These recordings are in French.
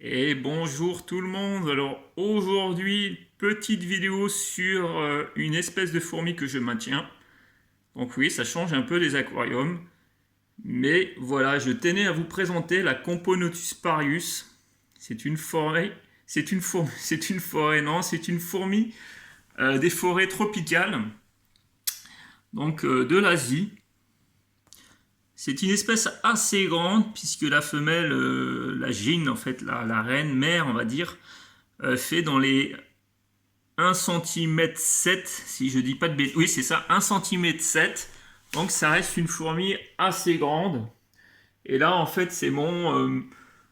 Et bonjour tout le monde. Alors aujourd'hui, petite vidéo sur une espèce de fourmi que je maintiens. Donc oui, ça change un peu des aquariums. Mais voilà, je tenais à vous présenter la Componotus parius. C'est une forêt. C'est une forêt, non, c'est une fourmi des forêts tropicales, donc de l'Asie. C'est une espèce assez grande puisque la femelle, la gyne, en fait, la reine mère, on va dire, fait dans les 1 cm 7, si je dis pas de bêtises. Oui, c'est ça, 1 cm 7. Donc ça reste une fourmi assez grande. Et là, en fait, c'est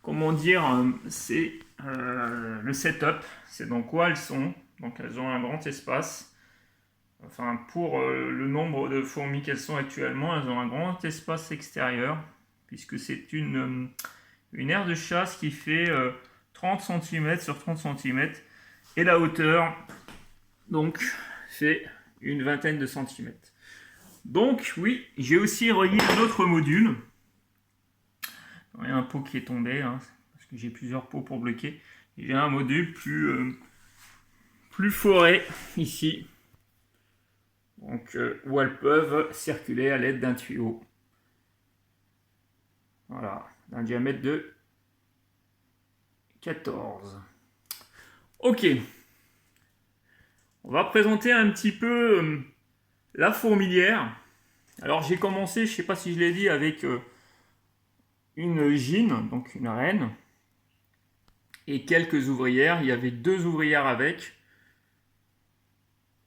comment dire, c'est le setup. C'est dans quoi elles sont. Donc elles ont un grand espace. Enfin, pour le nombre de fourmis qu'elles sont actuellement, elles ont un grand espace extérieur. Puisque c'est une aire de chasse qui fait 30 cm sur 30 cm. Et la hauteur, donc, fait une vingtaine de centimètres. Donc, oui, j'ai aussi relié un autre module. Il y a un pot qui est tombé, hein, parce que j'ai plusieurs pots pour bloquer. J'ai un module plus forêt, ici. Donc, où elles peuvent circuler à l'aide d'un tuyau. Voilà, d'un diamètre de 14. Ok. On va présenter un petit peu la fourmilière. Alors j'ai commencé, je ne sais pas si je l'ai dit, avec une gyne, donc une reine, et quelques ouvrières. Il y avait 2 ouvrières avec.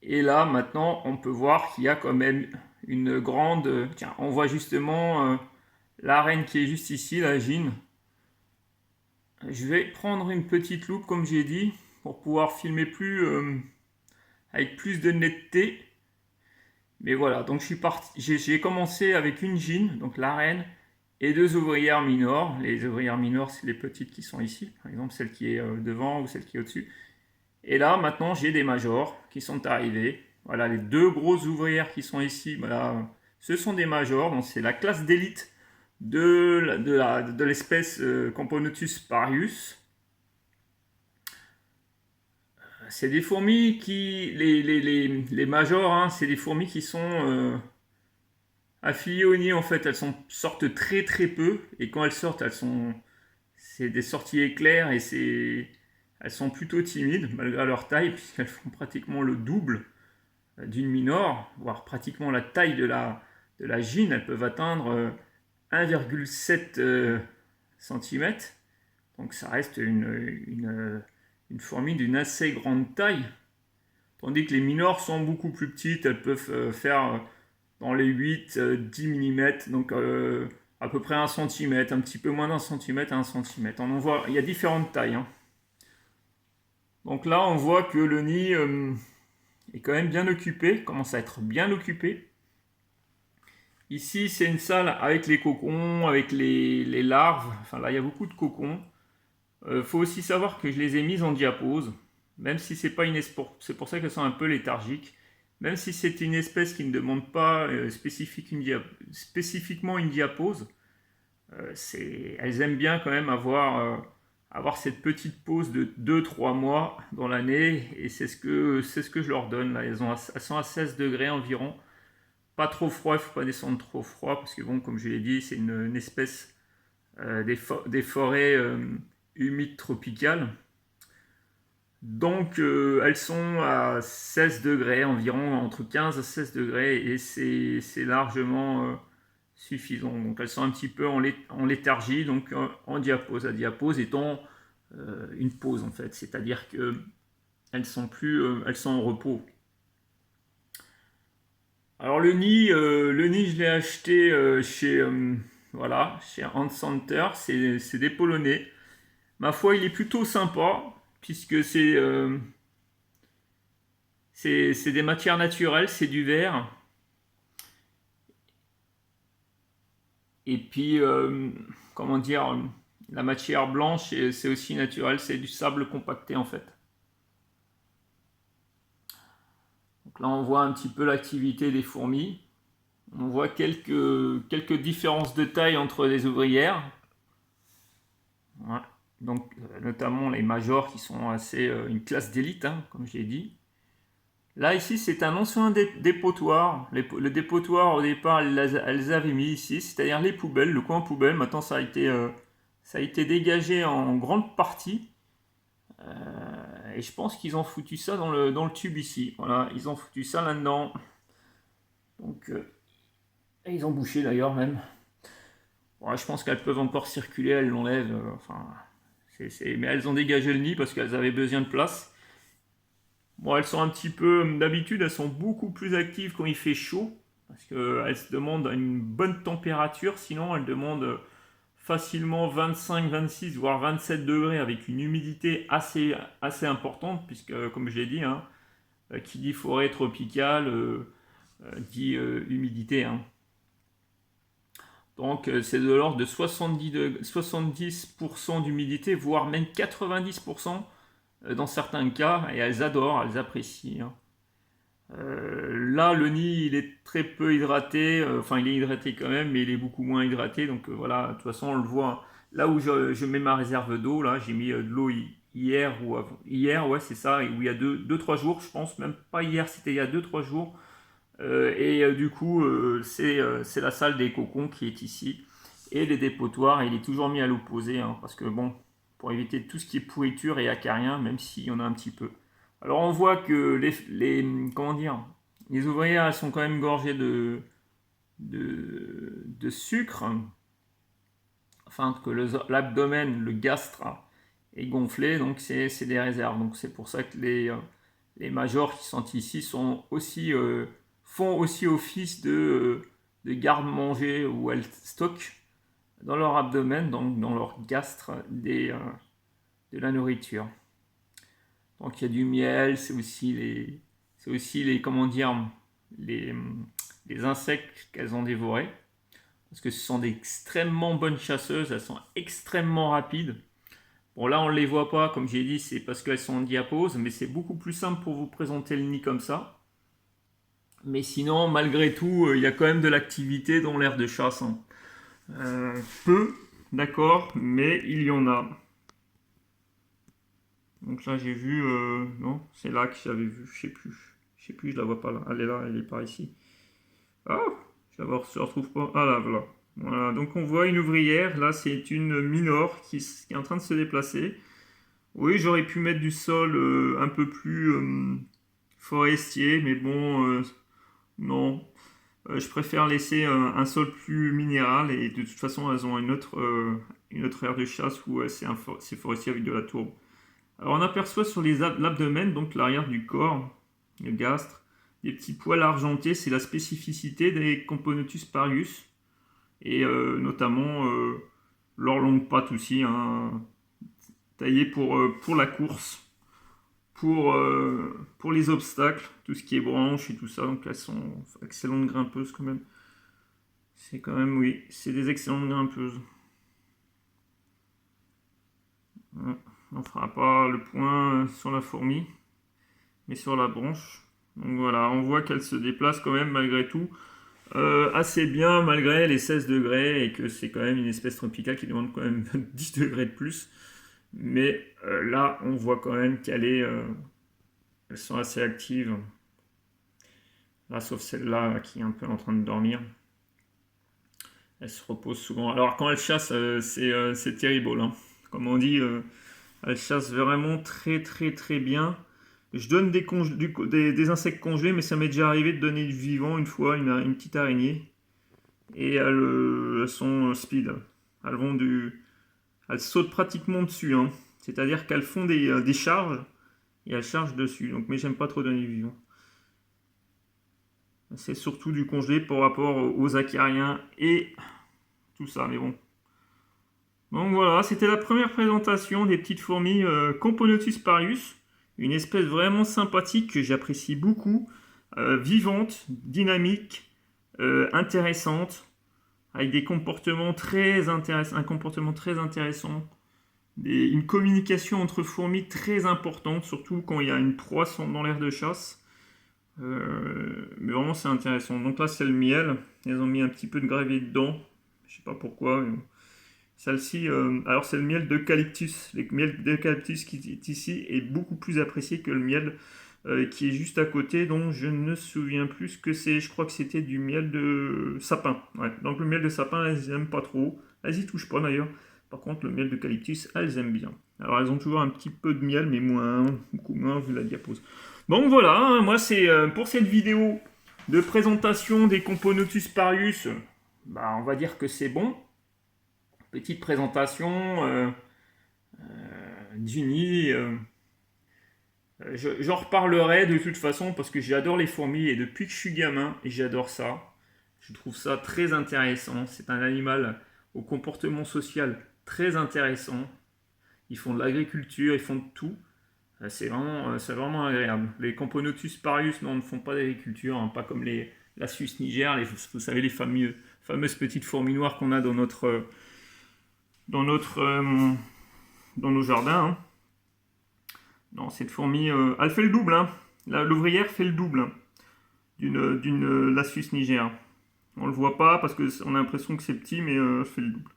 Et là, maintenant, on peut voir qu'il y a quand même une grande... Tiens, on voit justement la reine qui est juste ici, la gyne. Je vais prendre une petite loupe, comme j'ai dit, pour pouvoir filmer avec plus de netteté. Mais voilà, donc j'ai commencé avec une gyne, donc la reine, et 2 ouvrières mineures. Les ouvrières mineures, c'est les petites qui sont ici, par exemple celle qui est devant ou celle qui est au-dessus. Et là, maintenant, j'ai des majors qui sont arrivés. Voilà, les 2 grosses ouvrières qui sont ici, voilà, ce sont des majors. Donc, c'est la classe d'élite de l'espèce Componotus parius. C'est des fourmis qui... Les majors, hein, c'est des fourmis qui sont affiliées au nid. En fait, sortent très très peu. Et quand elles sortent, c'est des sorties éclairs et elles sont plutôt timides malgré leur taille, puisqu'elles font pratiquement le double d'une minor, voire pratiquement la taille de la gyne. Elles peuvent atteindre 1,7 cm. Donc ça reste une fourmi d'une assez grande taille. Tandis que les minors sont beaucoup plus petites. Elles peuvent faire dans les 8-10 mm. Donc à peu près 1 cm, un petit peu moins d'1 cm à 1 cm. On en voit, il y a différentes tailles. Hein. Donc là, on voit que le nid est quand même bien occupé, commence à être bien occupé. Ici, c'est une salle avec les cocons, avec les larves. Enfin, là, il y a beaucoup de cocons. Faut aussi savoir que je les ai mises en diapose, même si c'est pas une espèce, c'est pour ça qu'elles sont un peu léthargiques. Même si c'est une espèce qui ne demande pas spécifiquement une diapose, elles aiment bien quand même avoir cette petite pause de 2-3 mois dans l'année, et c'est ce que je leur donne. Là, elles sont à 16 degrés environ. Pas trop froid, il ne faut pas descendre trop froid, parce que bon, comme je l'ai dit, c'est une espèce des forêts humides tropicales. Donc elles sont à 16 degrés environ, entre 15 à 16 degrés, et c'est largement suffisant. Donc elles sont un petit peu en léthargie, donc en diapose. La diapose étant une pause en fait, c'est-à-dire que elles sont en repos. Alors le nid, je l'ai acheté chez Ant Center. C'est des Polonais. Ma foi, il est plutôt sympa puisque c'est des matières naturelles, c'est du verre. Et puis, comment dire, la matière blanche, c'est aussi naturel, c'est du sable compacté en fait. Donc là, on voit un petit peu l'activité des fourmis. On voit quelques différences de taille entre les ouvrières. Voilà. donc notamment les majors qui sont assez une classe d'élite, hein, comme je l'ai dit. Là, ici, c'est un ancien dépotoir. Le dépotoir, au départ, elles avaient mis ici, c'est-à-dire les poubelles, le coin poubelle. Maintenant, ça a été dégagé en grande partie. Et je pense qu'ils ont foutu ça dans le tube ici. Voilà, ils ont foutu ça là-dedans. Donc, et ils ont bouché d'ailleurs même. Bon, je pense qu'elles peuvent encore circuler, elles l'enlèvent. Enfin, mais elles ont dégagé le nid parce qu'elles avaient besoin de place. Bon, elles sont un petit peu, d'habitude, elles sont beaucoup plus actives quand il fait chaud, parce qu'elles se demandent une bonne température, sinon elles demandent facilement 25, 26, voire 27 degrés avec une humidité assez importante, puisque, comme je l'ai dit, hein, qui dit forêt tropicale, dit humidité. Hein. Donc c'est de l'ordre de 70% d'humidité, voire même 90% dans certains cas, et elles adorent, elles apprécient. Hein. Là, le nid, il est très peu hydraté. Enfin, il est hydraté quand même, mais il est beaucoup moins hydraté. Donc voilà, de toute façon, on le voit. Là où je mets ma réserve d'eau, là, j'ai mis de l'eau hier ou avant. Hier, ouais, c'est ça, où il y a 2-3 jours, je pense. Même pas hier, c'était il y a 2-3 jours. Du coup, c'est la salle des cocons qui est ici. Et les dépotoirs, il est toujours mis à l'opposé, hein, parce que bon, pour éviter tout ce qui est pourriture et acarien, même s'il y en a un petit peu. Alors on voit que comment dire, les ouvrières elles sont quand même gorgées de sucre, enfin que l'abdomen, le gastre est gonflé, donc c'est des réserves. Donc c'est pour ça que les majors qui sont ici font aussi office de garde-manger où elles stockent dans leur abdomen, donc dans leur gastre, de la nourriture. Donc il y a du miel, c'est aussi les, comment dire, les, les insectes qu'elles ont dévorés. Parce que ce sont d'extrêmement bonnes chasseuses, elles sont extrêmement rapides. Bon là on ne les voit pas, comme j'ai dit, c'est parce qu'elles sont en diapose, mais c'est beaucoup plus simple pour vous présenter le nid comme ça. Mais sinon, malgré tout, il y a quand même de l'activité dans l'aire de chasse. Hein. Peu, d'accord, mais il y en a. Donc là j'ai vu, non, c'est là que j'avais vu, je sais plus, je la vois pas là, elle est par ici. Ah, je la retrouve pas, ah là, voilà. Voilà, donc on voit une ouvrière, là c'est une minore qui est en train de se déplacer. Oui, j'aurais pu mettre du sol un peu plus forestier, mais bon, non. Je préfère laisser un sol plus minéral et de toute façon elles ont une autre aire de chasse où c'est forestier avec de la tourbe. Alors on aperçoit sur l'abdomen, donc l'arrière du corps, le gastre, des petits poils argentés, c'est la spécificité des Componotus parius, et notamment leur longue patte aussi, hein, taillée pour la course, pour les obstacles, tout ce qui est branches et tout ça, donc elles sont excellentes grimpeuses quand même. C'est quand même, oui, c'est des excellentes grimpeuses. On ne fera pas le point sur la fourmi, mais sur la branche. Donc voilà, on voit qu'elle se déplace quand même malgré tout assez bien malgré les 16 degrés et que c'est quand même une espèce tropicale qui demande quand même 10 degrés de plus. Mais là, on voit quand même elles sont assez actives. Là, sauf celle-là qui est un peu en train de dormir. Elle se repose souvent. Alors quand elle chasse, c'est terrible. Hein. Comme on dit, elle chasse vraiment très très très bien. Je donne des insectes congelés, mais ça m'est déjà arrivé de donner du vivant une fois, une petite araignée. Et elles sont speed. Elles sautent pratiquement dessus. Hein. C'est-à-dire qu'elles font des charges et elles chargent dessus. Donc, mais j'aime pas trop donner du vivant. C'est surtout du congelé par rapport aux acariens et tout ça. Mais bon. Donc voilà, c'était la première présentation des petites fourmis Componotus parius. Une espèce vraiment sympathique que j'apprécie beaucoup. Vivante, dynamique, intéressante. Avec des comportements très intéressants, un comportement très intéressant. Une communication entre fourmis très importante, surtout quand il y a une proie dans l'aire de chasse. Mais vraiment c'est intéressant. Donc là c'est le miel. Ils ont mis un petit peu de gravier dedans. Je sais pas pourquoi. Mais bon. Celle-ci, alors c'est le miel d'eucalyptus. Le miel d'eucalyptus qui est ici est beaucoup plus apprécié que le miel qui est juste à côté, dont je ne me souviens plus ce que c'est. Je crois que c'était du miel de sapin. Ouais. Donc le miel de sapin, elles n'aiment pas trop. Elles y touchent pas d'ailleurs. Par contre, le miel d'eucalyptus, elles aiment bien. Alors elles ont toujours un petit peu de miel, mais moins, beaucoup moins vu la diapose. Donc voilà, hein, moi c'est pour cette vidéo de présentation des Componotus parius, bah, on va dire que c'est bon. Petite présentation du nid. J'en reparlerai de toute façon parce que j'adore les fourmis et depuis que je suis gamin, j'adore ça. Je trouve ça très intéressant. C'est un animal au comportement social très intéressant. Ils font de l'agriculture, ils font de tout. C'est vraiment agréable. Les Camponotus parius, non, ne font pas d'agriculture, hein, pas comme la Suisse Niger, vous savez, les fameuses petites fourmis noires qu'on a dans notre, dans nos jardins. Hein. Non, cette fourmi, elle fait le double. Hein. L'ouvrière fait le double hein, d'une la Suisse Niger. On le voit pas parce qu'on a l'impression que c'est petit, mais elle fait le double.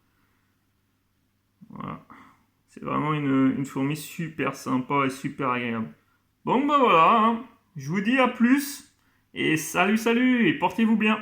Voilà. C'est vraiment une fourmi super sympa et super agréable. Bon, bah voilà. Hein. Je vous dis à plus. Et salut, salut. Et portez-vous bien.